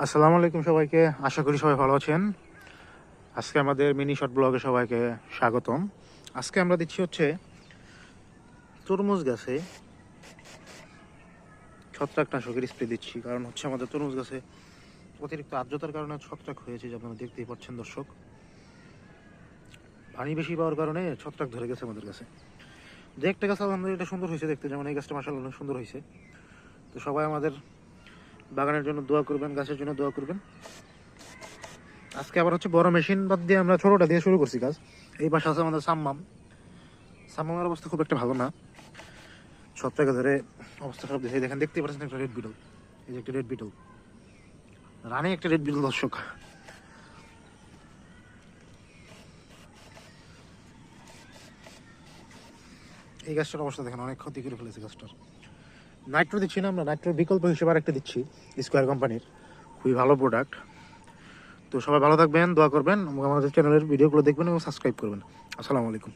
আসসালামু আলাইকুম সবাইকে, আশা করি সবাই ভালো আছেন। আজকে আমাদের মিনি শর্ট ব্লগে সবাইকে স্বাগতম। আজকে আমরা দিচ্ছি হচ্ছে তরমুজ গাছে ছত্রাকনাশকের স্প্রে দিচ্ছি, কারণ হচ্ছে আমাদের তরমুজ গাছে অতিরিক্ত আর্দ্রতার কারণে ছত্রাক হয়েছে, যে আপনারা দেখতেই পাচ্ছেন দর্শক। পানি বেশি পাওয়ার কারণে ছত্রাক ধরে গেছে আমাদের কাছে। যে একটা গাছ আলহামদুলিল্লাহ এটা সুন্দর হয়েছে দেখতে, যেমন এই গাছটা মাশাআল্লাহ অনেক সুন্দর হয়েছে। তো সবাই আমাদের বাগানের জন্য দোয়া করবেন, গাছের জন্য দোয়া করবেন। আজকে আবার হচ্ছে বড় মেশিন বাদ দিয়ে আমরা ছোটটা দিয়ে শুরু করছি কাজ। এই পাশে আছে আমাদের সাম্মামের অবস্থা খুব একটা ভালো না, ছত্রাকে ধরে অবস্থা খারাপ দেখে। দেখেন, দেখতেই পাচ্ছেন একটা রেড বিটল, এই যে একটা রেড বিটল, রানী একটা রেড বিটল দর্শক। এই গাছটার অবস্থা দেখেন, অনেক ক্ষতি করে ফেলেছে গাছটার। নাইট্রো দিচ্ছি না আমরা, নাইট্রোর বিকল্প হিসেবে আরেকটা দিচ্ছি, স্কোয়ার কোম্পানির, খুবই ভালো প্রোডাক্ট। তো সবাই ভালো থাকবেন, দোয়া করবেন, আমাদের চ্যানেলের ভিডিওগুলো দেখবেন এবং সাবস্ক্রাইব করবেন। আসসালামু আলাইকুম।